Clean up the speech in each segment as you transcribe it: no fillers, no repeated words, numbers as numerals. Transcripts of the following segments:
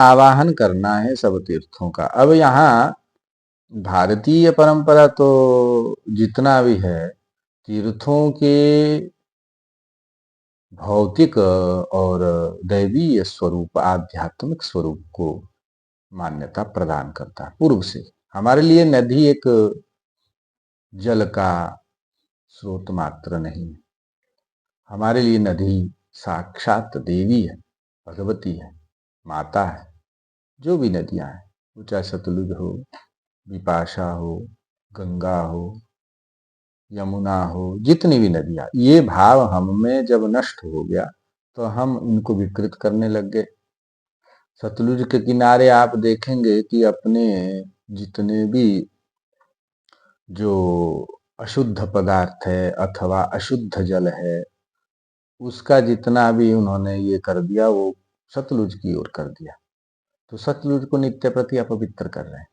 आवाहन करना है सब तीर्थों का। अब यहाँ भारतीय परंपरा तो जितना भी है, तीर्थों के भौतिक और दैवीय स्वरूप, आध्यात्मिक स्वरूप को मान्यता प्रदान करता है पूर्व से। हमारे लिए नदी एक जल का स्रोत मात्र नहीं है, हमारे लिए नदी साक्षात देवी है, भगवती है, माता है। जो भी नदियां हैं, वो चाहे सतलुज हो, विपाशा हो, गंगा हो, यमुना हो, जितनी भी नदियां, ये भाव हम में जब नष्ट हो गया तो हम इनको विकृत करने लग गए। सतलुज के किनारे आप देखेंगे कि अपने जितने भी जो अशुद्ध पदार्थ है अथवा अशुद्ध जल है, उसका जितना भी उन्होंने ये कर दिया, वो सतलुज की ओर कर दिया। तो सतलुज को नित्य प्रति अपवित्र कर रहे हैं।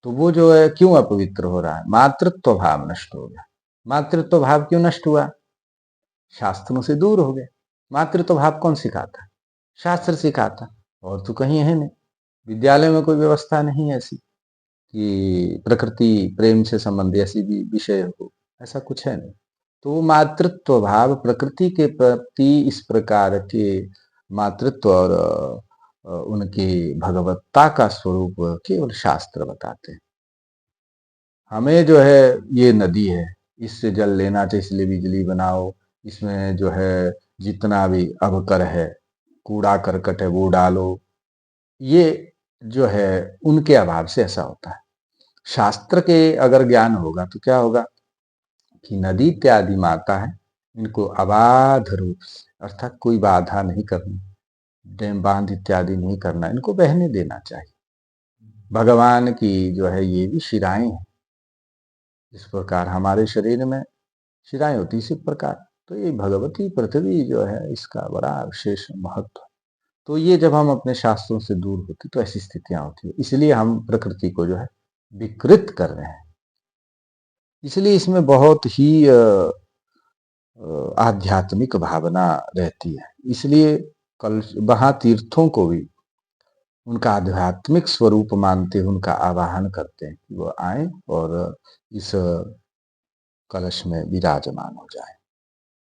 तो वो जो है क्यों अपवित्र हो रहा है? मातृत्व भाव नष्ट हो गया। मातृत्व भाव क्यों नष्ट हुआ? शास्त्रों से दूर हो गए। मातृत्व भाव कौन सिखाता? शास्त्र सिखाता, और तो कहीं है नहीं। विद्यालय में कोई व्यवस्था नहीं है ऐसी कि प्रकृति प्रेम से संबंधित ऐसी भी विषय हो, ऐसा कुछ है नहीं। तो मातृत्व भाव, प्रकृति के प्रति इस प्रकार के मातृत्व और उनकी भगवत्ता का स्वरूप केवल शास्त्र बताते हैं। हमें जो है ये नदी है, इससे जल लेना चाहिए, इसलिए बिजली बनाओ, इसमें जो है जितना भी अवकर है, कूड़ा करकट है, वो डालो। ये जो है उनके अभाव से ऐसा होता है। शास्त्र के अगर ज्ञान होगा तो क्या होगा कि नदी इत्यादि माता है, इनको अबाध रूप से, अर्थात कोई बाधा नहीं करनी, डैम बांध इत्यादि नहीं करना, इनको बहने देना चाहिए। भगवान की जो है ये भी शिराएं हैं। इस प्रकार हमारे शरीर में शिराएं होती इसी प्रकार, तो ये भगवती पृथ्वी जो है इसका बड़ा विशेष महत्व। तो ये जब हम अपने शास्त्रों से दूर होते तो ऐसी स्थितियां होती है, इसलिए हम प्रकृति को जो है विकृत कर रहे हैं। इसलिए इसमें बहुत ही आध्यात्मिक भावना रहती है। इसलिए कल वहां तीर्थों को भी उनका आध्यात्मिक स्वरूप मानते हैं, उनका आवाहन करते हैं कि वो आए और इस कलश में विराजमान हो जाए।